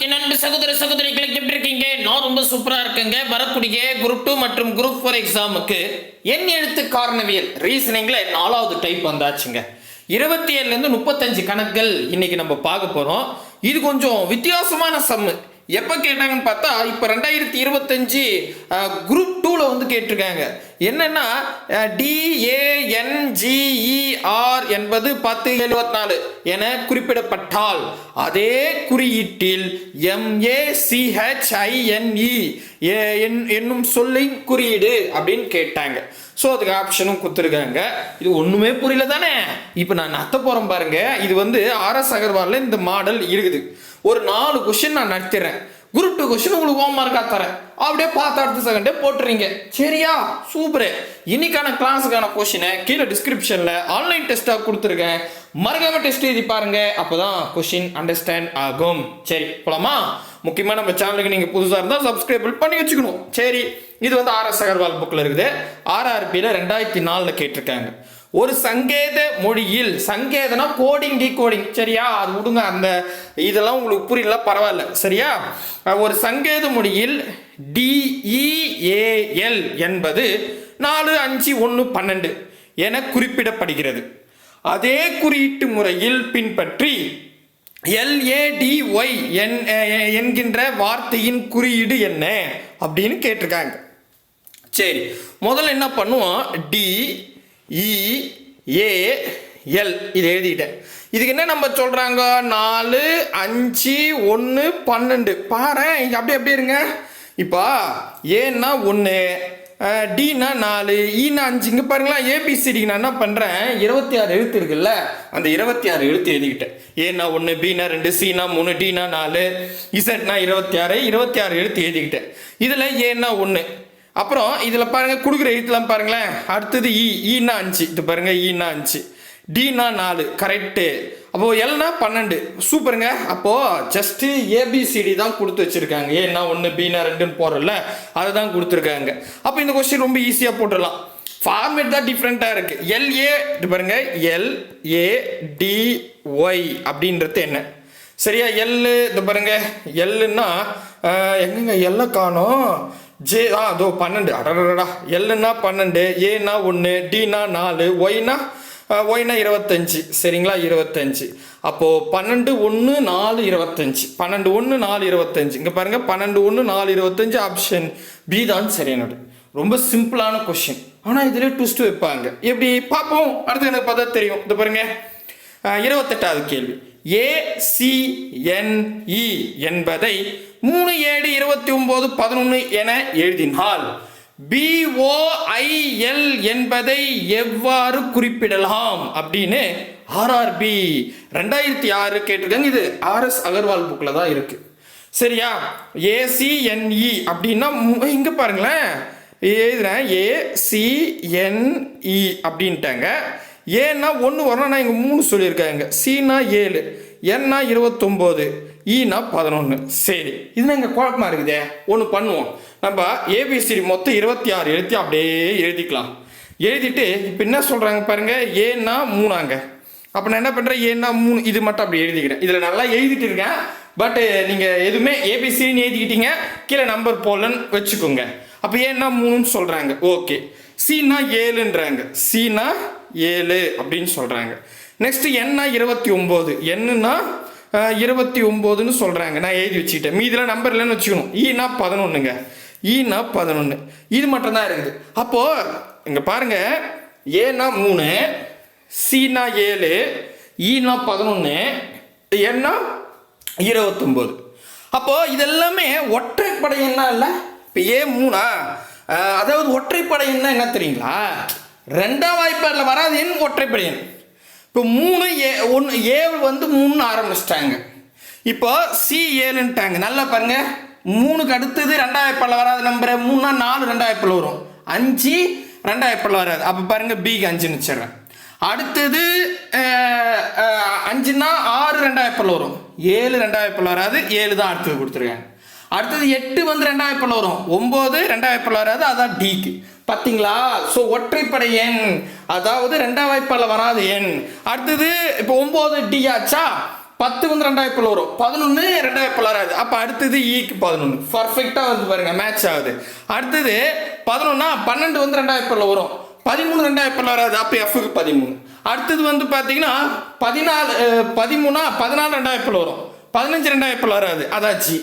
என் அன்பு சகோதர சகோதரிகளுக்கு எப்படி இருக்கீங்க? நான் ரொம்ப சூப்பராக இருக்கேங்க. வரக்கூடிய குரூப் 2 மற்றும் குரூப் 4 எக்ஸாமுக்கு எண் எழுத்து காரணவியல் ரீசனிங்கில் 4வது டைப் வந்தாச்சுங்க. 27லேருந்து 35 கணக்குகள் இன்னைக்கு நம்ம பார்க்க போகிறோம். இது கொஞ்சம் வித்தியாசமான சம்மு. எப்போ கேட்டாங்கன்னு பார்த்தா இப்போ 2025 குரூப் 2ல் வந்து கேட்டிருக்காங்க. என்னன்னா DANGER என்பது 1074 என குறிப்பிடப்பட்டால் அதே குறியீட்டில் MACHINE என்னும் சொல்லின் குறியீடு அப்படின்னு கேட்டாங்க. ஸோ அதுக்கு ஆப்ஷனும் கொடுத்துருக்காங்க. இது ஒன்றுமே புரியல தானே. இப்போ நான் நத்த போகிறேன் பாருங்க. இது வந்து RS அகர்வாலில் இந்த மாடல் இருக்குது. ஒரு 4 கொஸ்டின் நான் நடத்திடுறேன். குரூப் 2 கொஸ்டின் உங்களுக்கு ஹோம் மார்க்காக தரேன். அப்படியே பார்த்து அடுத்த செகண்டே போட்டுறீங்க. சரியா? சூப்பரு. இன்னைக்கான கிளாஸுக்கான கொஸ்டினை கீழே டிஸ்கிரிப்ஷனில் ஆன்லைன் டெஸ்ட்டாக கொடுத்துருக்கேன். மறக்காம டெஸ்ட் எழுதி பாருங்க. அப்போதான் கொஸ்டின் அண்டர்ஸ்டாண்ட் ஆகும். சரி போலாமா? முக்கியமாக நம்ம சேனலுக்கு நீங்கள் புதுசாக இருந்தால் சப்ஸ்கிரைப் பண்ணி வச்சுக்கணும். சரி, இது வந்து RS அகர்வால் புக்கில் இருக்குது. RRBயில் 2004 கேட்டிருக்காங்க. ஒரு சங்கேத மொழியில், சங்கேதனா கோடிங் டீகோடிங், சரியா? அது விடுங்க, அந்த இதெல்லாம் உங்களுக்கு புரியல, பரவாயில்ல, சரியா? ஒரு சங்கேத மொழியில் DEAL என்பது 4 5 1 12 என குறிப்பிடப்படுகிறது. அதே குறியீட்டு முறையில் பின்பற்றி LADY என்கின்ற வார்த்தையின் குறியீடு என்ன அப்படின்னு கேட்டிருக்காங்க. சரி, முதல்ல என்ன பண்ணுவோம்? DEAL இது எழுதிட்டேன். இதுக்கு என்ன நம்ம சொல்றாங்க? 4 5 1 12. பாரு, இங்க அப்படியே இருங்க. இப்போ ஏன்னா 1, டினா 4, ஈனா 5. இங்கே பாருங்களா, ஏபிசிடிக்கு நான் என்ன பண்ணுறேன்? 26 எழுத்து இருக்குல்ல, அந்த 26 எழுத்து எழுதிக்கிட்டேன். ஏனா 1, பினா 2, சினா 3, டினா 4, இசட்னா 26 எழுத்து எழுதிக்கிட்டேன். இதில் ஏனா 1. அப்புறம் இதில் பாருங்கள், கொடுக்குற எழுத்துலாம் பாருங்களேன். அடுத்தது ஈனா 5. இது பாருங்கள், ஈனா 5, டினா 4. கரெக்டு. அப்போது எல்னா 12. சூப்பருங்க. அப்போது ஜஸ்ட்டு ஏபிசிடி தான் கொடுத்து வச்சுருக்காங்க. ஏன்னா 1 பினா 2ன்னு போகிறோம்ல, அதை தான் கொடுத்துருக்காங்க. அப்போ இந்த கொஸ்டின் ரொம்ப ஈஸியாக போட்டுடலாம். ஃபார்மேட் தான் டிஃப்ரெண்ட்டாக இருக்குது. LA இது பாருங்கள், LADY அப்படின்றது என்ன? சரியா? எல்லு இது பாருங்க, எல்லுன்னா எங்கங்க எல்லை காணோம்? அதோ 12. அடடா, எல்லுன்னா 12, ஏனா 1, டினா 4, ஒய்னா 25. சரிங்களா? 25. அப்போது 12 1 4 25. 12 1 4 25. இங்கே பாருங்கள், 12 1 4 25. ஆப்ஷன் பி தான் சரியானது. ரொம்ப சிம்பிளான கொஸ்டின். ஆனால் இதில் ட்விஸ்ட் வைப்பாங்க. எப்படி பார்ப்போம்? அடுத்து எனக்கு பார்த்தா தெரியும். இது பாருங்க, 28வது கேள்வி. ACNE என்பதை 3 7 29 11 என எழுதினால் BOIL என்பதை எவ்வாறு குறிப்பிடலாம் அப்படின்னு RRB 2006 கேட்டிருக்காங்க. இது RS அகர்வால் புக்கில் தான் இருக்கு. சரியா? ACNE அப்படின்னா இங்கே பாருங்களேன், எழுதுறேன் ACNE அப்படின்ட்டாங்க. ஏன்னா 1 வரணும், நான் இங்கே 3 சொல்லியிருக்காங்க. சினா 7, என்னா 29, ஈனா 11. சரி, இது இங்கே குழப்பமாக இருக்குதே. ஒன்று பண்ணுவோம், நம்ம ஏபிசிடி மொத்தம் 26 எழுதி அப்படியே எழுதிக்கலாம். எழுதிட்டு இப்போ என்ன சொல்கிறாங்க பாருங்க, ஏன்னா 3. அப்போ நான் என்ன பண்ணுறேன்? ஏன்னா 3 இது மட்டும் அப்படி எழுதிக்கிறேன். இதில் நல்லா எழுதிட்டு இருக்கேன். பட்டு நீங்கள் எதுவுமே ஏபிசிடின்னு எழுதிக்கிட்டீங்க, கீழே நம்பர் போலன்னு வச்சுக்கோங்க. அப்போ ஏன்னா 3ன்னு சொல்கிறாங்க. ஓகே. சினா 7ன்றாங்க. சினா 7 அப்படின்னு சொல்கிறாங்க. நெக்ஸ்ட் என்னா 29, என்னன்னா 29ன்னு சொல்கிறாங்க. நான் எழுதி வச்சுக்கிட்டேன். மீதில் நம்பர் இல்லைன்னு வச்சுக்கணும். ஈனா 11ங்க. ஈனா 11. இது மட்டும்தான் இருக்குது. அப்போது இங்கே பாருங்கள், ஏனா 3, சீனா 7, ஈனா 11, என்னா 29. அப்போது இதெல்லாமே ஒற்றைப்படை என்ன இல்லை? இப்போ A3, அதாவது ஒற்றைப்படை என்ன தெரியுங்களா? 2ஆம் வாய்ப்பாடில் வராது எண் ஒற்றைப்படை எண். இப்போ 3 ஏ வந்து 3 ஆரம்பிச்சிட்டாங்க. இப்போ C7ன்ட்டாங்க. நல்லா பாருங்க, 3க்கு அடுத்தது 2ஆம் வாய்ப்பாடில் வராது நம்பர். 3னா 4 2ஆம் வாய்ப்பாடில் வரும். 5 2ஆம் வாய்ப்பாடில் வராது. அப்போ பாருங்க, பிக்கு 5ன்னு வச்சிடறேன். அடுத்தது 5னா 6 2ஆம் வாய்ப்பாடில் வரும். 7 2ஆம் வாய்ப்பாடில் வராது. 7 தான் அடுத்தது கொடுத்துருக்காங்க. அடுத்தது 8 வந்து 2ஆம் வாய்ப்பாடில் வரும். 9 2ஆம் வாய்ப்பாடில் வராது. அதான் டிக்கு. பார்த்தீங்களா? ஸோ ஒற்றைப்படை எண், அதாவது 2ஆம் வாய்ப்பாடில் வராது எண். அடுத்தது இப்போ 9 டி ஆச்சா? 10 வந்து 2000 வரும், 11 2000 வராது. அப்போ அடுத்தது ஈக்கு 11 பர்ஃபெக்டாக வந்து பாருங்க மேட்ச் ஆகுது. அடுத்தது 11 12 வந்து 2000 வரும், 13 2000 வராது. அப்போ எஃப்க்கு 13. அடுத்தது வந்து பார்த்தீங்கன்னா 14 2000 வரும், 15 2000 வராது. அதான் ஜி.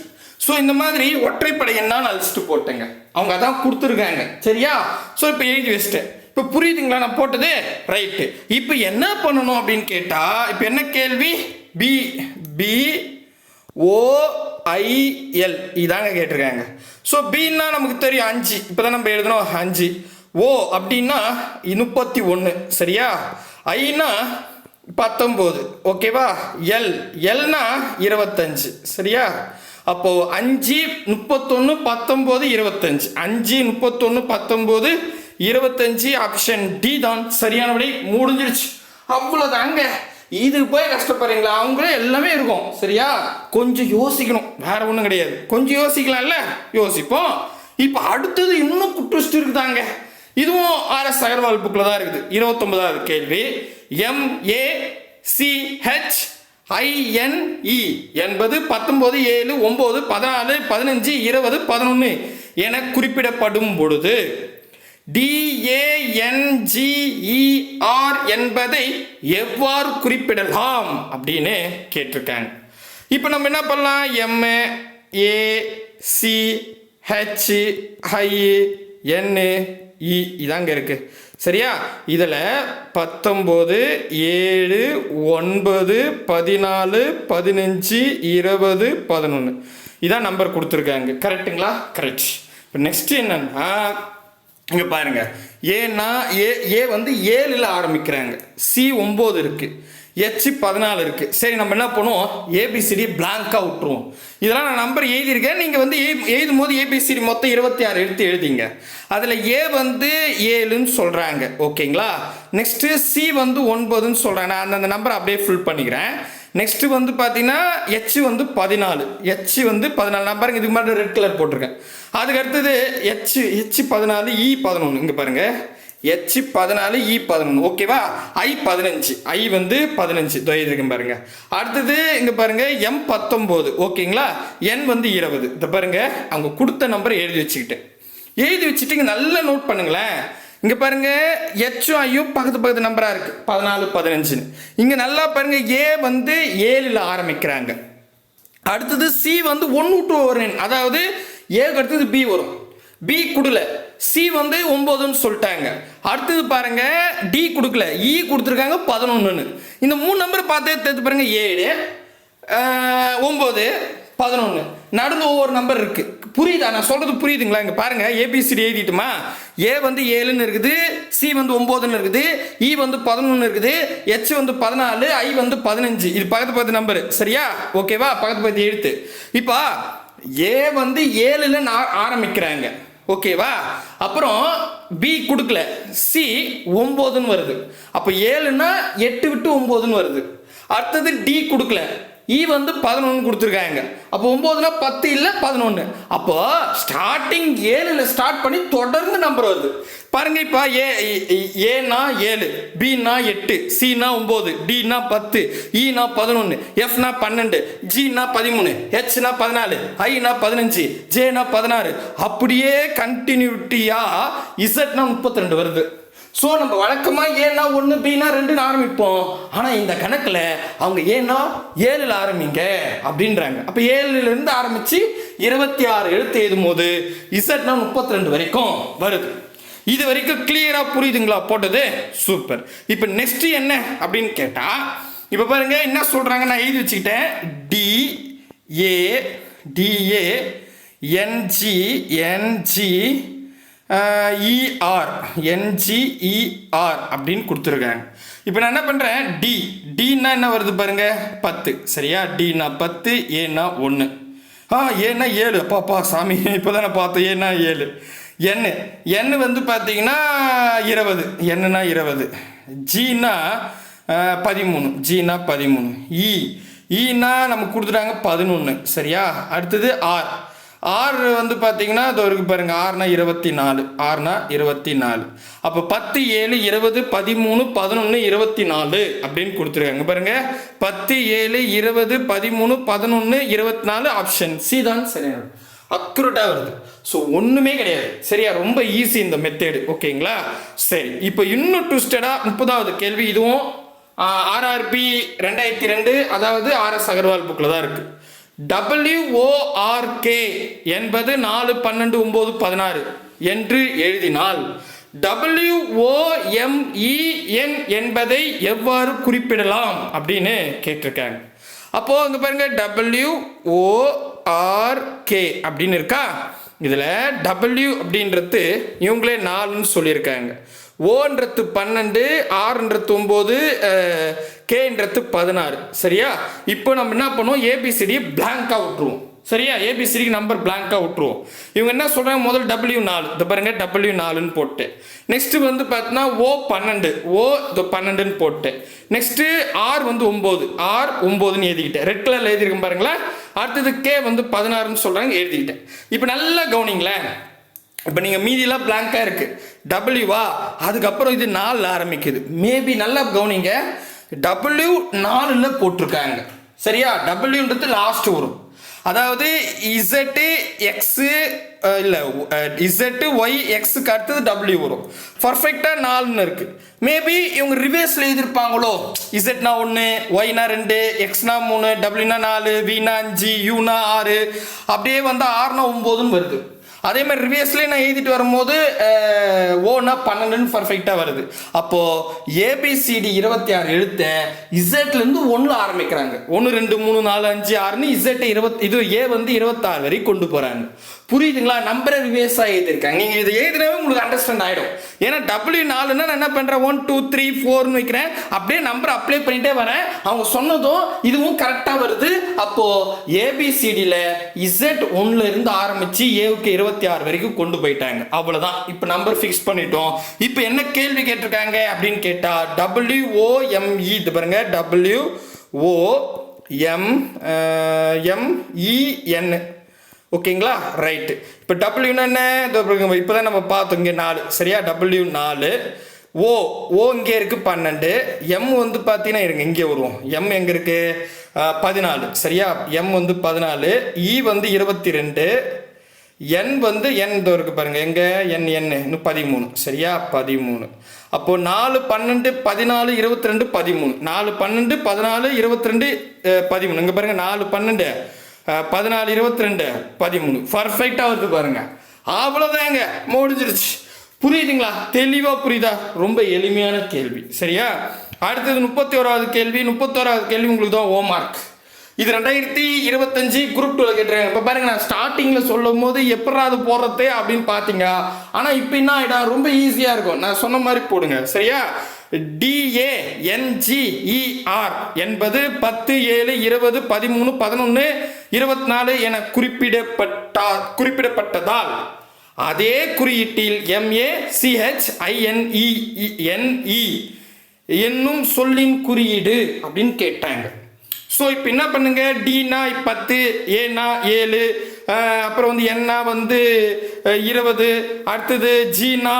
ஸோ இந்த மாதிரி ஒற்றைப்படை என்ன நான் லிஸ்ட்டு போட்டேங்க, அவங்க அதான் கொடுத்துருக்காங்க. சரியா? ஸோ இப்போ எழுதி வச்சிட்டேன். இப்போ புரியுதுங்களா நான் போட்டது? ரைட்டு. இப்போ என்ன பண்ணணும் அப்படின்னு கேட்டால், இப்போ என்ன கேள்வி? BOIL இதாங்க கேட்டிருக்காங்க. ஸோ பின்னா நமக்கு தெரியும் 5, இப்போ தான் நம்ம எழுதணும் 5. ஓ அப்படின்னா 31, சரியா? ஐனா 19, ஓகேவா? எல்னா 25, சரியா? அப்போ 5 31 19 25, 5 31 19 25, ஆப்ஷன் டி தான் சரியான விடை. முடிஞ்சிருச்சு, அவ்வளோதாங்க. இது போய் கஷ்டப்படுறீங்களா? அவங்களே எல்லாமே இருக்கும், சரியா? கொஞ்சம் யோசிக்கணும், வேற ஒன்றும் கிடையாது. கொஞ்சம் யோசிக்கலாம்ல, யோசிப்போம். இப்போ அடுத்தது இன்னும் ட்விஸ்ட் இருக்குதாங்க. இதுவும் RS அகர்வால் புக்கில் தான் இருக்குது. 29வது கேள்வி. MACHINE என்பது 19 7 9 14 15 20 11 என குறிப்பிடப்படும் பொழுது DANGER என்பதை எவ்வாறு குறிப்பிடலாம் அப்படின்னு கேட்டிருக்காங்க. இப்போ நம்ம என்ன பண்ணலாம்? MACHINE இதாங்க இருக்கு, சரியா? இதில் 19 7 9 14 15 20 11 இதான் நம்பர் கொடுத்துருக்காங்க. கரெக்டுங்களா? கரெக்ட். இப்போ நெக்ஸ்ட் என்னன்னா, இங்கே பாருங்க, ஏன்னா ஏ வந்து 7ல் ஆரம்பிக்கிறாங்க, சி 9 இருக்கு, H 14 இருக்கு. சரி, நம்ம என்ன பண்ணுவோம்? ABCD பிளாங்காக விட்டுருவோம். இதெல்லாம் நான் நம்பர் எழுதியிருக்கேன். நீங்கள் வந்து எழுதும் போது ABCD மொத்தம் 26 எடுத்து எழுதிங்க. அதில் ஏ வந்து 7ன்னு சொல்கிறாங்க, ஓகேங்களா? நெக்ஸ்ட்டு சி வந்து 9ன்னு சொல்கிறாங்க. நான் அந்த நம்பரை அப்படியே ஃபில் பண்ணிக்கிறேன். நெக்ஸ்ட்டு வந்து பார்த்தீங்கன்னா H வந்து 14, H வந்து 14 நம்பருங்க. இதுக்கு மாதிரி ரெட் கலர் போட்டிருக்கேன். அதுக்கு அடுத்தது H 14 E 11, இங்கே பாருங்கள், H 14 E 11, ஓகேவா? I 15, I வந்து 15 துவையிருக்கும் பாருங்க. அடுத்தது இங்கே பாருங்க M 19, ஓகேங்களா? N வந்து 20. இதை பாருங்க, அவங்க கொடுத்த நம்பரை எழுதி வச்சுட்டு இங்கே நல்லா நோட் பண்ணுங்களேன். இங்கே பாருங்க, Hம் ஐயும் பக்கத்து நம்பராக இருக்கு, 14 15. இங்கே நல்லா பாருங்க, ஏ வந்து 7ல் ஆரம்பிக்கிறாங்க. அடுத்தது சி வந்து 1 to 9, அதாவது ஏக்கு அடுத்தது பி வரும். பி கொடுக்கல, சி வந்து 9ன்னு சொல்லிட்டாங்க. அடுத்தது பாருங்க, டி கொடுக்கல, இ கொடுத்துருக்காங்க 11ன்னு. இந்த 3 நம்பர் பார்த்து தெரிஞ்சு பாருங்க, 7 9 11, நடுவில் ஒவ்வொரு நம்பர் இருக்கு. புரியுதா? நான் சொல்றது புரியுதுங்களா? இங்க பாருங்க, ABCD எழுதிட்டுமா? ஏ வந்து 7ன்னு இருக்குது, சி வந்து 9ன்னு இருக்குது, இ வந்து 11ன்னு இருக்குது, H வந்து 14, I வந்து 15. இது பக்கத்து நம்பர், சரியா? ஓகேவா? பக்கத்து எழுத்து. இப்போ ஏ வந்து 7ல் ஆரம்பிக்கிறாங்க, ஓகேவா? அப்புறம் பி கொடுக்கல, சி 9ன்னு வருது. அப்போ 7ன்னா 8 விட்டு 9ன்னு வருது. அடுத்தது டி கொடுக்கல, இ வந்து 11 கொடுத்துருக்காங்க. அப்போ 9னா 10 இல்லை 11. அப்போ ஸ்டார்டிங் 7ல் ஸ்டார்ட் பண்ணி தொடர்ந்து நம்பர் வருது பாருங்க. இப்போ ஏனா 7, பினா 8, சினா 9, டினா 10, இனா 11, எஃப்னா 12, ஜினா 13, ஹெச்னா 14, ஐனா 15, ஜேனா 16. அப்படியே கண்டினியூட்டியா இசட்னா 32 வருது. ஸோ நம்ம வழக்கமாக ஏன்னா 1 பின்னா 2ன்னு ஆரம்பிப்போம். ஆனால் இந்த கணக்கில் அவங்க ஏன்னா 7ல் ஆரம்பிங்க அப்படின்றாங்க. அப்போ 7லேருந்து ஆரம்பித்து 26 எழுத்து எழுதும் போது இசட்னா 32 வரைக்கும் வருது. இது வரைக்கும் கிளியராக புரியுதுங்களா போட்டது? சூப்பர். இப்போ நெக்ஸ்ட் என்ன அப்படின்னு கேட்டால், இப்போ பாருங்க என்ன சொல்கிறாங்க, நான் எழுதி வச்சுக்கிட்டேன். NGER அப்படின்னு கொடுத்துருக்காங்க. இப்போ நான் என்ன பண்ணுறேன், டின்னா என்ன வருது பாருங்க, 10, சரியா? டினா 10, ஏன்னா 1, ஏன்னா 7, பாப்பா சாமி இப்போ தானே பார்த்தோம், ஏன்னா 7. என் வந்து பார்த்தீங்கன்னா 20, என்னன்னா 20. ஜின்னா 13, ஜின்னா 13. ஈனா நமக்கு கொடுத்துட்டாங்க 11, சரியா? அடுத்தது ஆறு வந்து பார்த்தீங்கன்னா அது இருக்கு பாருங்க, 6 24, 6 24. அப்போ 10 7 20 13 11 24 அப்படின்னு கொடுத்துருக்காங்க பாருங்க. 10 7 20 13 11 24 ஆப்ஷன் சி தான் சரியா அக்யூரேட்டாக வருது. ஸோ ஒன்றுமே கிடையாது சரியா, ரொம்ப ஈஸி இந்த மெத்தேடு. ஓகேங்களா? சரி, இப்போ இன்னும் ட்விஸ்டடாக 30வது கேள்வி. இதுவும் RRB 2002, அதாவது RS அகர்வால் புக்கில் தான் இருக்கு. WORK என்பது 4 12 9 16 என்று எழுதினால் WOMEN என்பதை எவ்வாறு குறிப்பிடலாம் அப்படின்னு கேட்டிருக்காங்க. அப்போ அங்க பாருங்க, WORK அப்படின்னு இருக்கா. இதுல W அப்படின்றது இவங்களே 4ன்னு சொல்லியிருக்காங்க. ஓன்றது 12, ஆறுன்றது 9, கேன்றது 16. சரியா? இப்போ நம்ம என்ன பண்ணுவோம், ஏபிசிடி பிளாங்கா விட்டுருவோம். சரியா? ஏபிசிடிக்கு நம்பர் பிளாங்கா விட்டுருவோம். இவங்க என்ன சொல்றாங்க, முதல் W4 இது பாருங்க, W4ன்னு போட்டு, நெக்ஸ்ட் வந்து பார்த்தீங்கன்னா O12 12ன்னு போட்டு, நெக்ஸ்ட் R வந்து 9 9ன்னு எழுதிக்கிட்டேன். ரெட் கலர்ல எழுதிருக்கேன் பாருங்களா. அடுத்தது கே வந்து 16ன்னு சொல்றாங்க, எழுதிக்கிட்டேன். இப்போ நல்லா கவனிங்களேன். இப்போ நீங்கள் மீதியெல்லாம் பிளாங்காக இருக்குது. டபிள்யூவா, அதுக்கப்புறம் இது 4 ஆரம்பிக்குது. மேபி நல்லா கவனிங்க, W4 போட்டிருக்காங்க. சரியா? டபிள்யூன்றது லாஸ்ட் வரும். அதாவது இசட்டு எக்ஸு இல்லை இசட்டு ஒய் எக்ஸுக்கு அடுத்தது டபிள்யூ வரும். பர்ஃபெக்டாக 4ன்னு இருக்குது. மேபி இவங்க ரிவேர்ஸில் எழுதியிருப்பாங்களோ, இசட்னா 1, ஒய்னா 2, எக்ஸ்னா 3, டபிள்யூனா 4, வினா 5, யூனா 6, அப்படியே வந்து 6னா 9ன்னு வருது. அதே மாதிரி ரிவேர்ஸ்லேயே நான் எழுதிட்டு வரும்போது ஓனா 12ன்னு பர்ஃபெக்டாக வருது. அப்போது ஏபிசிடி 26 எழுத்த இசட்லேருந்து 1 ஆரம்பிக்கிறாங்க. 1 2 3 4 5 6ன்னு இசட்டை இது ஏ வந்து 26 வரை கொண்டு போகிறாங்க. புரியுதுங்களா? நம்பரை ரிவேர்ஸாக எழுதியிருக்காங்க. நீங்கள் இதை எழுதினாவே உங்களுக்கு அண்டர்ஸ்டாண்ட் ஆகிடும். ஏன்னா W4ன்னா நான் என்ன பண்ணுறேன், 1 2 3 4ன்னு வைக்கிறேன். அப்படியே நம்பரை அப்ளை பண்ணிட்டே வரேன். அவங்க சொன்னதும் இதுவும் கரெக்டாக வருது. அப்போது ஏபிசிடியில் இசட் 1ல இருந்து ஆரம்பித்து ஏவுக்கு 26 வரைக்கும் கொண்டு போயிட்டாங்க. அவ்வளோதான். இப்போ நம்பர் ஃபிக்ஸ் பண்ணிட்டோம். இப்போ என்ன கேள்வி கேட்டிருக்காங்க அப்படின்னு கேட்டால் WOME இது பாருங்க, WOMEN. ஓகேங்களா? ரைட்டு. இப்போ டபிள்யூனா என்ன, இப்போ தான் நம்ம பார்த்தோம் இங்கே 4. சரியா? W4. ஓ இங்கே இருக்குது 12. எம் வந்து பார்த்தீங்கன்னா இருங்க, இங்கே வருவோம். எம் எங்கே இருக்குது, 14. சரியா? எம் வந்து 14. இ வந்து 22. என் வந்து என் இருக்கு பாருங்க, எங்கே என் 13. சரியா? 13. அப்போ 4 12 14 22 13. 4 12 14 22 13. இங்கே பாருங்க, 4 12 14 22 13. பர்ஃபெக்டாக வருது பாருங்க. அவ்வளோதாங்க, முடிஞ்சிருச்சு. புரியுதுங்களா? தெளிவாக புரியுதா? ரொம்ப எளிமையான கேள்வி. சரியா? அடுத்தது 31வது கேள்வி. 31வது கேள்வி உங்களுக்கு தான் ஹோம்மார்க். இது 2025 குரூப் 2 கேட்டுருக்காங்க. இப்போ பாருங்க, நான் ஸ்டார்டிங்கில் சொல்லும் போது எப்படா அது போடுறது அப்படின்னு பார்த்தீங்க. ஆனால் இப்போ என்ன ஆகிடும், ரொம்ப ஈஸியாக இருக்கும். நான் சொன்ன மாதிரி போடுங்க. சரியா? DANGER என்பது 10 7 20 13 11 24 என குறிப்பிடப்பட்டதால் அதே குறியீட்டில் MACHINENE என்னும் சொல்லின் குறியீடு அப்படின்னு கேட்டாங்க. ஸோ இப்போ என்ன பண்ணுங்க, டினா 10, ஏனா 7, அப்புறம் வந்து என்னா வந்து 20, அடுத்தது ஜீனா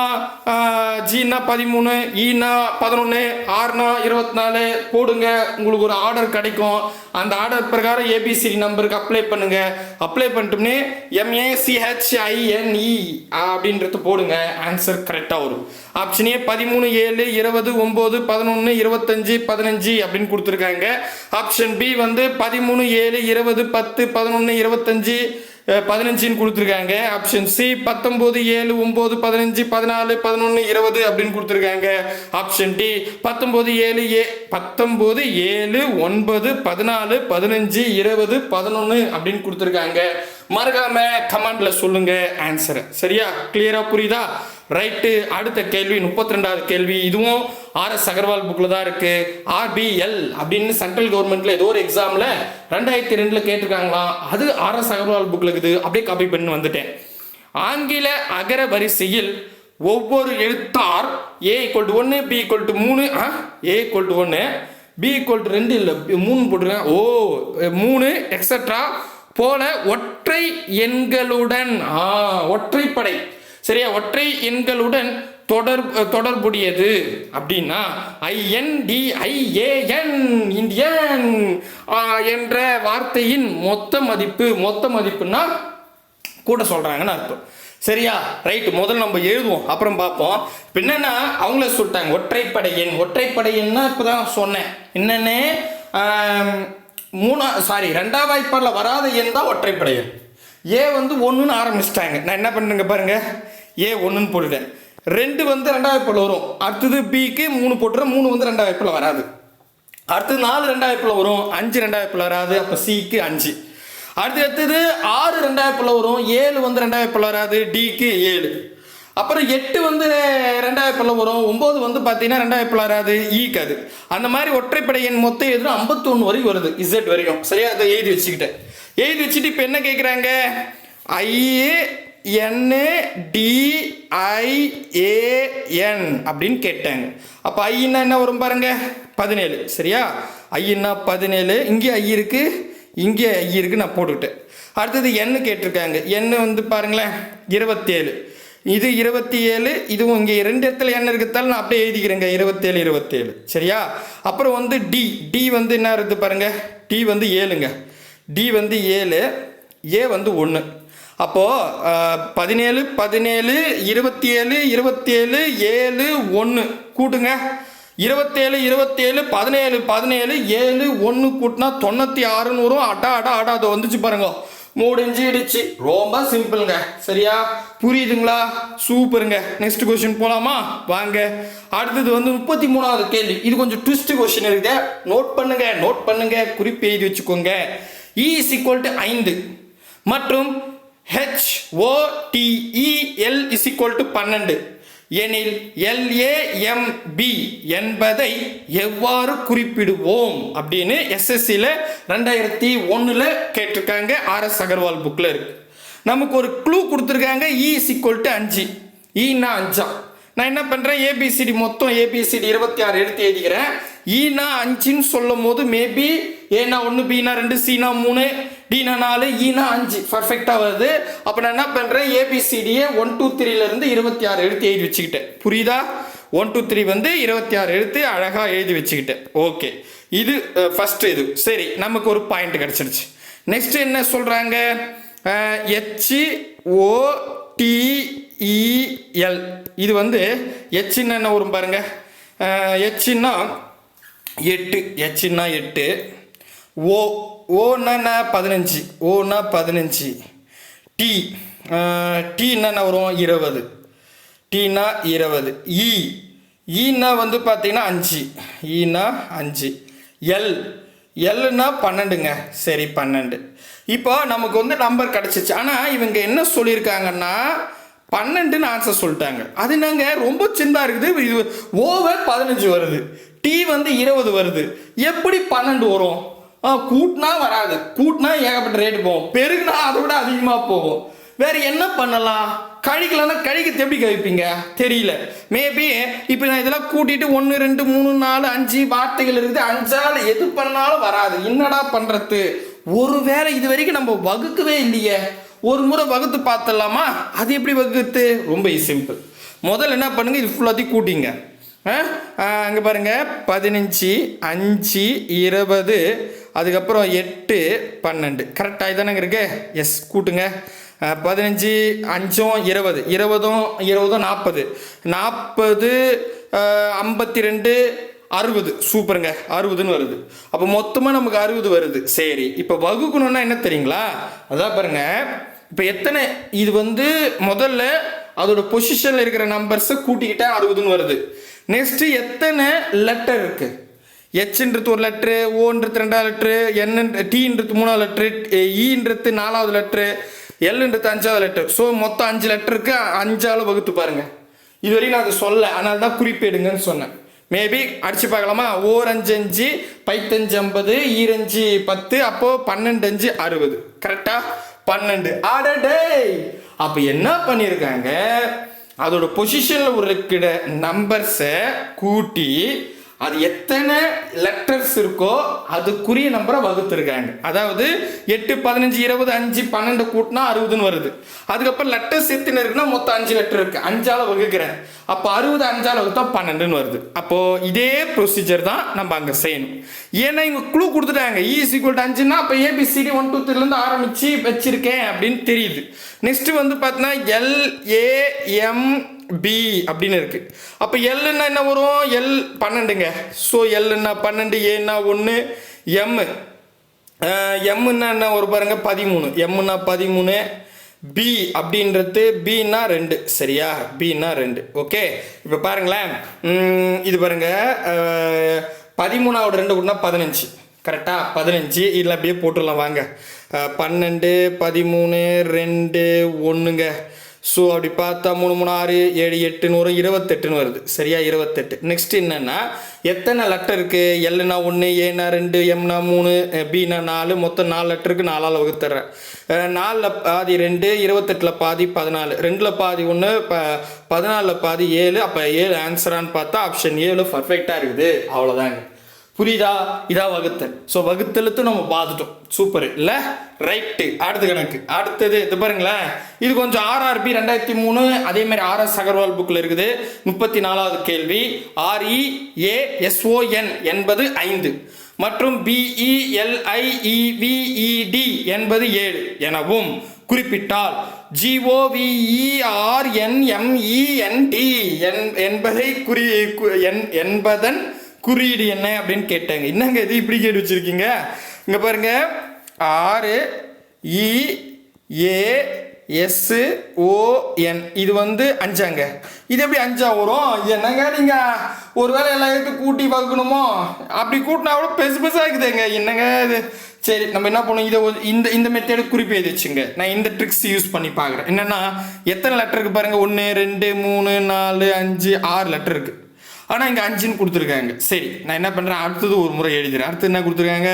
13, ஈனா 11, ஆர்னா 24 போடுங்க. உங்களுக்கு ஒரு ஆர்டர் கிடைக்கும். அந்த ஆர்டர் பிரகாரம் ஏபிசிடி நம்பருக்கு அப்ளை பண்ணுங்க. அப்ளை பண்ணிட்டோம்னே MACHINE அப்படின்றது போடுங்க. ஆன்சர் கரெக்டாக வரும். ஆப்ஷனே 13 7 20 9 11 25 15 அப்படின்னு கொடுத்துருக்காங்க. ஆப்ஷன் பி வந்து 13 7 20 10 11 25 15 கொடுத்துருக்காங்க. ஆப்ஷன் சி 19 7 9 15 14 11 20 அப்படின்னு கொடுத்துருக்காங்க. ஆப்ஷன் டி 19 7 9 14 15 20 11 அப்படின்னு கொடுத்துருக்காங்க. மறக்காம கமெண்ட்ல சொல்லுங்க ஆன்சரை. சரியா? கிளியரா புரியுதா? ரைட்டு. அடுத்த கேள்வி 32வது கேள்வி. இதுவும் RS அகர்வால் புக்கில் தான் இருக்கு. RBL அப்படின்னு சென்ட்ரல் கவர்மெண்ட்ல ஏதோ ஒரு எக்ஸாம்ல 2002 கேட்டிருக்காங்களாம். அது RS அகர்வால் புக்கில் இருக்குது. அப்படியே காப்பி பண்ணி வந்துட்டேன். ஆங்கில அகர வரிசையில் ஒவ்வொரு எழுத்தார் A = 1 B = 3 A = 1 B = 2 இல்லை 3 போட்டிருக்கேன். 3 எக்ஸட்ரா போல ஒற்றை எண்களுடன் ஒற்றைப்படை சரியா, ஒற்றை எண்களுடன் தொடர்புடையது அப்படின்னா INDIAN இந்தியன் என்ற வார்த்தையின் மொத்த மதிப்புன்னா கூட சொல்றாங்கன்னு அர்த்தம். சரியா, ரைட். முதல்ல நம்ம எழுதுவோம், அப்புறம் பார்ப்போம். இப்போ என்னன்னா அவங்களே சொல்லிட்டாங்க ஒற்றைப்படை எண்ணா இப்போதான் சொன்னேன். என்னன்னு ரெண்டாவது வாய்ப்பாடில் வராத எண் தான் ஒற்றைப்படை எண். ஏ வந்து 1ன்னு ஆரம்பிச்சிட்டாங்க. நான் என்ன பண்ணுங்க பாருங்க, ஏ 1ன்னு போட்டுட்டேன். 2 வந்து ரெண்டாவது வாய்ப்பாடில் வரும். அடுத்தது பிக்கு 3 போட்டுறேன். 3 வந்து ரெண்டாவது வாய்ப்பாடில் வராது. அடுத்தது 4 ரெண்டாவது வாய்ப்பாடில் வரும். 5 ரெண்டாவது வாய்ப்பாடில் வராது. அப்போ சிக்கு 5. அடுத்தது 6 ரெண்டாவது வாய்ப்பாடில் வரும். 7 வந்து ரெண்டாவது வாய்ப்பாடில் வராது. டிக்கு 7. அப்புறம் 8 வந்து ரெண்டாவது வாய்ப்பாடில் வரும். 9 வந்து பார்த்தீங்கன்னா ரெண்டாவது வாய்ப்பாடில் வராது. ஈக்கு அது. அந்த மாதிரி ஒற்றைப்படை எண் மொத்தம் எதுவும் 51 வரைக்கும் வருது, இசட் வரைக்கும். சரியா, அதை எழுதி வச்சுட்டு இப்போ என்ன கேட்குறாங்க, INDIAN அப்படின்னு கேட்டாங்க. அப்போ ஐன்னா என்ன வரும் பாருங்க, 17. சரியா, ஐன்னா 17. இங்கே ஐ இருக்கு, இங்கே ஐ இருக்கு, நான் போட்டுக்கிட்டேன். அடுத்தது எண்ணு கேட்டிருக்காங்க. எண்ணு வந்து பாருங்களேன் 27. இது 27. இதுவும் இங்கே 2 இடத்துல எண்ணு இருக்கிறதால நான் அப்படியே எழுதிக்கிறேங்க 27. சரியா, அப்புறம் வந்து டி வந்து என்ன இருக்குது பாருங்க, டி வந்து 7ங்க. டி வந்து 7, ஏ வந்து 1. அப்போது 17 27 27 27 7 1 கூட்டுங்க. 27 17 17 17 7 1 கூட்டினா 96 வரும். அடா அதை வந்துச்சு பாருங்க, முடிஞ்சிடுச்சு. ரொம்ப சிம்பிளுங்க. சரியா, புரியுதுங்களா? சூப்பருங்க. நெக்ஸ்ட் கொஸ்டின் போலாமா? வாங்க. அடுத்தது வந்து 33வது கேள்வி. இது கொஞ்சம் ட்விஸ்ட் கொஸ்டின் இருக்குது, நோட் பண்ணுங்க, குறிப்பு எழுதி வச்சுக்கோங்க. E = 5 மற்றும் HOTEL = 12 எனில் LAMB என்பதை எவ்வாறு குறிப்பிடுவோம் அப்படின்னு SSCல 2001 கேட்டிருக்காங்க. RS அகர்வால் புக்ல இருக்கு. நமக்கு ஒரு க்ளூ கொடுத்துருக்காங்க. E = 5. ஈனா 5. நான் என்ன பண்றேன், ABCD மொத்தம் ABCD 26 எடுத்து எழுதிக்கிறேன். ஈனா 5ன்னு சொல்லும் போது மேபி ஏனா 1 பினா 2 சினா 3 டினா 4 ஈனா 5 பர்ஃபெக்டா வருது. அப்ப நான் என்ன பண்றேன், ABCDயை 1 2 3ல இருந்து 26 எடுத்து எழுதி வச்சுக்கிட்டேன். புரியுதா? 1 2 3 வந்து 26 எடுத்து அழகா எழுதி வச்சுக்கிட்டேன். ஓகே, இது ஃபர்ஸ்ட் இது. சரி, நமக்கு ஒரு பாயிண்ட் கிடைச்சிருச்சு. நெக்ஸ்ட் என்ன சொல்றாங்க, HOTEL. இது வந்து Hன்னா என்ன வரும் பாருங்க, Hன்னா 8, Hன்னா 8, ஓன்னா 15, ஓன்னா 15, டீன்னா என்ன வரும் 20, டீனா 20, ஈன்னா வந்து பார்த்தீங்கன்னா 5, ஈனா 5, எல்னா 12ங்க. சரி, 12. இப்போ நமக்கு வந்து நம்பர் கிடச்சிச்சு. ஆனால் இவங்க என்ன சொல்லியிருக்காங்கன்னா 12ன்னு ஆன்சர் சொல்லிட்டாங்க. அது நாங்கள் ரொம்ப சின்னதாக இருக்குது. இது ஓவர் 15 வருது, டி வந்து 20 வருது. எப்படி 12 வரும்? கூட்டினா வராது, கூட்டினா ஏகப்பட்ட ரேட்டு போகும், பெருகுனா அதை விட அதிகமாக போகும். வேற என்ன பண்ணலாம்? கழிக்கலன்னா கழிக்கிறது எப்படி கழிப்பீங்க தெரியல. மேபி இப்போ நான் இதெல்லாம் கூட்டிட்டு 1 2 3 4 5 வார்த்தைகள் இருக்குது. 5ஆல் எது பண்ணாலும் வராது. என்னடா பண்ணுறது? ஒருவேளை இது வரைக்கும் நம்ம வகுக்கவே இல்லையே, ஒரு முறை வகுத்து பார்த்துடலாமா? அது எப்படி வகுத்து? ரொம்ப சிம்பிள். முதல்ல என்ன பண்ணுங்க, இது ஃபுல்லாத்தையும் கூட்டிங்க. அங்கே பாருங்க, 15 5 20, அதுக்கப்புறம் 8 12. கரெக்டாக இதானங்க இருக்கு? எஸ், கூட்டுங்க. 15 5 20, 20 40, 40 52 60. சூப்பருங்க, 60ன்னு வருது. அப்போ மொத்தமாக நமக்கு 60 வருது. சரி, இப்போ வகுக்கணும்னா என்ன தெரியுங்களா? அதான் பாருங்க, இப்போ எத்தனை இது வந்து முதல்ல அதோட பொசிஷனில் இருக்கிற நம்பர்ஸை கூட்டிக்கிட்டா 60ன்னு வருது. நெக்ஸ்ட் எத்தனை லெட்டர் இருக்கு? Hன்றது ஒரு லெட்ரு, ஓன்றது 2வது லெட்ரு, Tன்றது 3வது லெட்ரு, ஈன்றது 4வது லெட்ரு, எல்ன்றது 5வது லெட்ரு. ஸோ மொத்தம் 5 லெட்டருக்கு 5ஆல் வகுத்து பாருங்க. இது வரைக்கும் நான் அதை சொல்ல, அதனால தான் குறிப்பெடுங்கன்னு சொன்னேன். மேபி அடிச்சு பார்க்கலாமா? ஓர் 5 5, 5 50, ஈரஞ்சு 10, அப்போ 12 5 60. கரெக்டா? 12. ஆடே, அப்போ என்ன பண்ணியிருக்காங்க, அதோட பொசிஷனில் இருக்கிற நம்பர்ஸை கூட்டி அது எத்தனை லெட்டர்ஸ் இருக்கோ அதுக்குரிய நம்பரை வகுத்துருக்காங்க. அதாவது 8, 15, 20, 5, 12 கூட்டினா 60ன்னு வருது. அதுக்கப்புறம் லெட்டர்ஸ் எத்தனை இருக்குன்னா மொத்தம் 5 லெட்டர் இருக்கு, 5ஆல் வகுக்கிறேன். அப்போ 60 5ஆல் வகுத்தா 12ன்னு வருது. அப்போ இதே ப்ரொசீஜர் தான் நம்ம அங்கே செய்யணும். ஏன்னா இங்க க்ளூ கொடுத்துட்டாங்க E=5ன்னா அப்போ ABCD 1 2 3லேருந்து ஆரம்பிச்சு வச்சிருக்கேன் அப்படின்னு தெரியுது. நெக்ஸ்ட் வந்து பார்த்தீங்கன்னா LAMB அப்படின்னு இருக்கு. அப்போ எல்லுன்னா என்ன வரும்? L 12ங்க. ஸோ எல்லுன்னா 12, ஏன்னா 1, எம்முன்னா என்ன ஒரு பாருங்க 13, எம்முன்னா 13, பி அப்படின்றது பின்னா 2, சரியா? பின்னா 2. ஓகே, இப்போ பாருங்களேன், இது பாருங்க 13வது 2 கூட்டினா 15, கரெக்டா? 15 இதில் அப்படியே போட்டுடலாம் வாங்க. 12, 13, 2, 1ங்க. ஸோ அப்படி பார்த்தா 3 3 6 7 8ன்னு வரும், 28ன்னு வருது, சரியா? 28. நெக்ஸ்ட் என்னன்னா எத்தனை லெட்டர் இருக்கு? எல்னா 1, ஏனா 2, எம்னா 3, பின்னா 4, மொத்தம் 4 லெட்டருக்கு 4ஆல் வகுத்துறேன். 4ல் பாதி 2, 28ல் பாதி 14, 2ல் பாதி 1, 14ல் பாதி 7. அப்போ 7 ஆன்சரான்னு பார்த்தா ஆப்ஷன் 7 பர்ஃபெக்டாக இருக்குது. அவ்வளோதாங்க. புரியுதா? இதான் வகுத்தல். ஸோ வகுத்தலுக்கு நம்ம பார்த்துட்டோம். சூப்பர் இல்லை? ரைட்டு. அடுத்த கணக்கு. அடுத்தது இது பாருங்களேன், இது கொஞ்சம் RRB 2003 அதே மாதிரி RS அகர்வால் புக்கில் இருக்குது. 34வது கேள்வி. REASON என்பது 5 மற்றும் BELIEVED என்பது 7 எனவும் குறிப்பிட்டால் GOVERNMENT என்பதை என்பதன் குறியீடு என்ன அப்படின்னு கேட்டாங்க. என்னங்க இது இப்படி கேட்டு வச்சிருக்கீங்க? இங்க பாருங்க, REASON இது வந்து 5ங்க. இது எப்படி 5ஆ வரும்? என்னங்க நீங்க ஒருவேளை எல்லா இடத்துக்கும் கூட்டி வகுக்கணுமோ? அப்படி கூட்டினா கூட பெருசு பெருசாக இருக்குதுங்க. என்னங்க இது? சரி, நம்ம என்ன பண்ணுவோம், இதை இந்த மெத்தேடு குறிப்பு எழுதி வச்சுங்க. நான் இந்த ட்ரிக்ஸ் யூஸ் பண்ணி பார்க்குறேன். என்னன்னா எத்தனை லெட்டர் இருக்கு பாருங்க, 1 2 3 4 5 6 லெட்டர் இருக்கு. ஆனால் இங்கே 5ன்னு கொடுத்துருக்காங்க. சரி, நான் என்ன பண்ணுறேன், அடுத்தது ஒரு முறை எழுதுறேன். அடுத்து என்ன கொடுத்துருக்காங்க?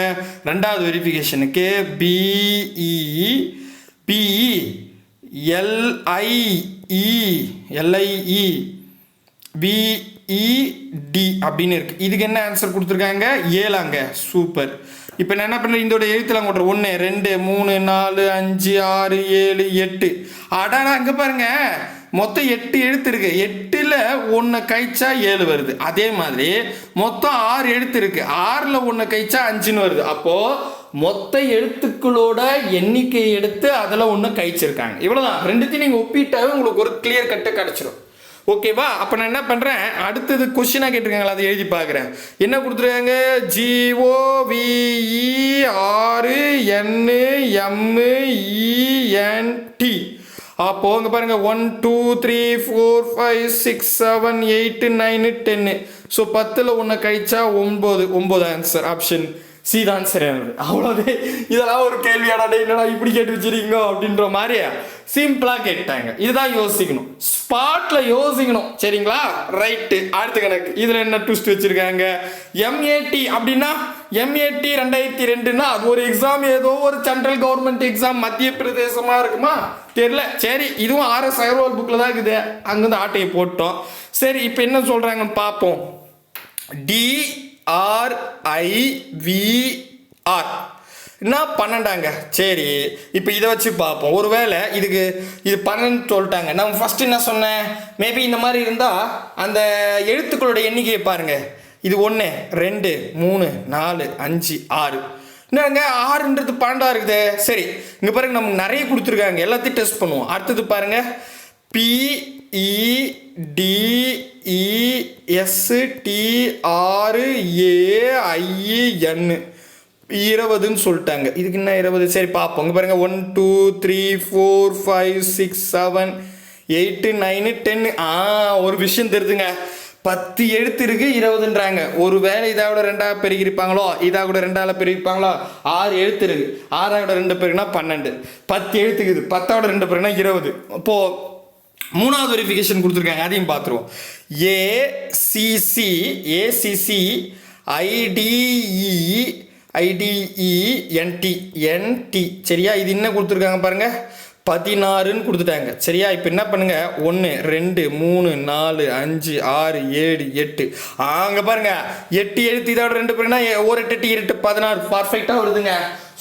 ரெண்டாவது வெரிஃபிகேஷனுக்கு BELIEVED அப்படின்னு இருக்கு. இதுக்கு என்ன ஆன்சர் கொடுத்துருக்காங்க? 7ங்க. சூப்பர். இப்போ நான் என்ன பண்ணுறேன், இதோட எழுத்துலாம் கொட்டுறேன். 1 2 3 4 5 6 7 8. அடாடா, அங்கே பாருங்க, மொத்தம் 8 எழுத்து இருக்கு. 8ல் 1 கழிச்சா 7 வருது. அதே மாதிரி மொத்தம் 6 எழுத்து இருக்கு. 6ல் 1 கழிச்சா 5ன்னு வருது. அப்போ மொத்த எழுத்துக்களோட எண்ணிக்கை எடுத்து அதில் 1 கழிச்சிருக்காங்க. இவ்வளோதான். ரெண்டுத்தையும் நீங்கள் ஒப்பிட்டாவே உங்களுக்கு ஒரு கிளியர் கட்டு கிடச்சிடும். ஓகேவா? அப்போ நான் என்ன பண்ணுறேன், அடுத்தது கொஸ்டினாக கேட்டிருக்காங்களா, அதை எழுதி பார்க்குறேன். என்ன கொடுத்துருக்காங்க? GOVERNMENT. அப்போ இங்க பாருங்க 1 2 3 4 5 6 7 8 9 10. ஸோ 10ல் 1 கழிச்சா 9 ஆன்சர். ஆப்ஷன் சி தான் சரியானது. அவ்வளோதே. இதெல்லாம் ஒரு கேள்வியாடா, என்னடா இப்படி கேட்டு வச்சிருக்கீங்க அப்படின்ற மாதிரி சிம்பிளா கேட்டாங்க. இதுதான் யோசிக்கணும், ஸ்பாட்ல யோசிக்கணும். சரிங்களா? ரைட்டு. அடுத்த கணக்கு. இதுல என்ன ட்விஸ்ட் வச்சிருக்காங்க? MAT அப்படின்னா MAT 2002ன்னா அது ஒரு எக்ஸாம், ஏதோ ஒரு சென்ட்ரல் கவர்மெண்ட் எக்ஸாம், மத்திய பிரதேசமா இருக்குமா தெரியல. சரி, இதுவும் RS அகர்வால் புக்ல தான் இருக்குது. அங்கிருந்து ஆட்டையை போட்டோம். சரி, இப்போ என்ன சொல்றாங்கன்னு பார்ப்போம். DRIVR என்ன 12ங்க. சரி, இப்போ இதை வச்சு பார்ப்போம். ஒருவேளை இது 12 சொல்லிட்டாங்க. நம்ம ஃபர்ஸ்ட் என்ன சொன்னேன், மேபி இந்த மாதிரி இருந்தால் அந்த எழுத்துக்களோட எண்ணிக்கையை பாருங்க. இது 1 2 3 4 5 6. என்னங்க 6ன்றது 12 இருக்குது. சரி, இங்கே பாருங்க, நமக்கு நிறைய கொடுத்துருக்காங்க. எல்லாத்தையும் டெஸ்ட் பண்ணுவோம். அடுத்தது பாருங்க, PEDESTRAIN 20ன்னு சொல்லிட்டாங்க. இதுக்கு என்ன 20? சரி பார்ப்போம். இங்கே பாருங்க 1 2 3 4 5 6 7 8 9 10. ஒரு விஷயம் தெரியுதுங்க, 10 எழுத்து இருக்கு, 20ன்றாங்க. ஒரு வேலை இதாக கூட 2ஆக பெருகிருப்பாங்களோ, இதாக கூட 2ஆல் பெருகிருப்பாங்களோ. 6 எழுத்து இருக்கு, 6ஆக கூட 2 பெருகுனா 12. 10 எழுத்துக்குது, 10ஆவோட 2 பெருகுனா 20. அப்போ மூணாவது வெரிஃபிகேஷன் கொடுத்துருக்காங்க, அதையும் பார்த்துருவோம். ACC IDE IDENT NT சரியா. இது என்ன கொடுத்துருக்காங்க பாருங்க, 16ன்னு கொடுத்துட்டாங்க சரியா. இப்போ என்ன பண்ணுங்க, 1 2 3 4 5 6 7 8 அங்கே பாருங்க 8 எழுத்து இதோட 2 பேருனா ஒரு 8 8 16 பர்ஃபெக்டாக வருதுங்க.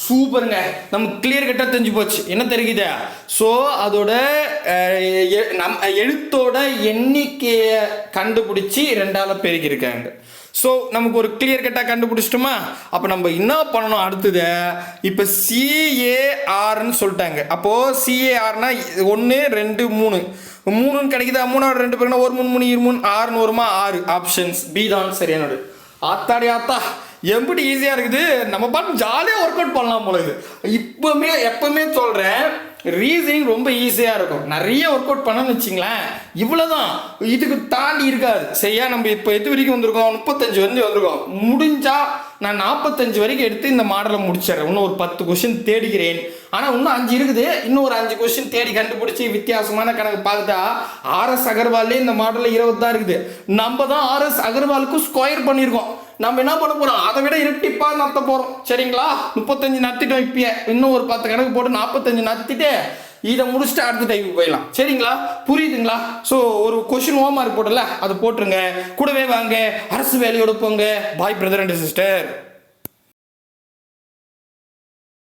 சூப்பருங்க, நமக்கு கிளியர் கட்டாக தெரிஞ்சு போச்சு. என்ன தெரியுது? ஸோ அதோட எழுத்தோட எண்ணிக்கையை கண்டுபிடிச்சி 2ஆல் பெருக்கியிருக்காங்க. ஸோ நமக்கு ஒரு கிளியர் கட்டாக கண்டுபிடிச்சிட்டோமா? அப்போ நம்ம என்ன பண்ணணும் அடுத்தது? இப்போ CARன்னு சொல்லிட்டாங்க. அப்போது CARனா 1 2 3 3ன்னு கிடைக்குதா? 3 2 பேருனா 1 3 3 3 6ன்னு வருமா? 6 ஆப்ஷன்ஸ் பி தான் சரியானது. ஆத்தாடி ஆத்தா, எப்படி ஈஸியாக இருக்குது. நம்ம பாட்டு ஜாலியாக ஒர்க் அவுட் பண்ணலாம் போல இது. எப்பவுமே சொல்கிறேன், ரீசனிங் ரொம்ப ஈஸியாக இருக்கும். நிறைய ஒர்க் அவுட் பண்ணணும்னு வச்சிங்களேன், இவ்வளோதான், இதுக்கு தாண்டி இருக்காது சரியா. நம்ம இப்போ எது வரைக்கும் வந்திருக்கோம்? 35 வந்திருக்கோம். முடிஞ்சால் நான் 45 வரைக்கும் எடுத்து இந்த மாடலை முடிச்சிடறேன். இன்னும் ஒரு 10 கொஸ்டின் தேடிக்கிறேன். ஆனால் இன்னும் 5 இருக்குது. இன்னும் ஒரு 5 கொஸ்டின் தேடி கண்டுபிடிச்சி வித்தியாசமான கணக்கு பார்த்தா RS அகர்வால்லே இந்த மாடலில் 20 தான் இருக்குது. நம்ம தான் RS அகர்வாலுக்கு ஸ்கொயர் பண்ணியிருக்கோம். நம்ம என்ன பண்ண போகிறோம்? அதை விட இரட்டிப்பாக நடத்த போகிறோம் சரிங்களா. 35 நடத்திட்டோம். இப்போ இன்னும் ஒரு 10 கணக்கு போட்டு 45 நடத்திட்டு இதை முடிச்சுட்டு அடுத்த டைமுக்கு போயிடலாம் சரிங்களா. புரியுதுங்களா? ஸோ ஒரு கொஸ்டின் ஹோம்வொர்க் போடல, அதை போட்டுருங்க. கூடவே வாங்க, அரசு வேலையோட போங்க. பாய் பிரதர் அண்ட் சிஸ்டர்.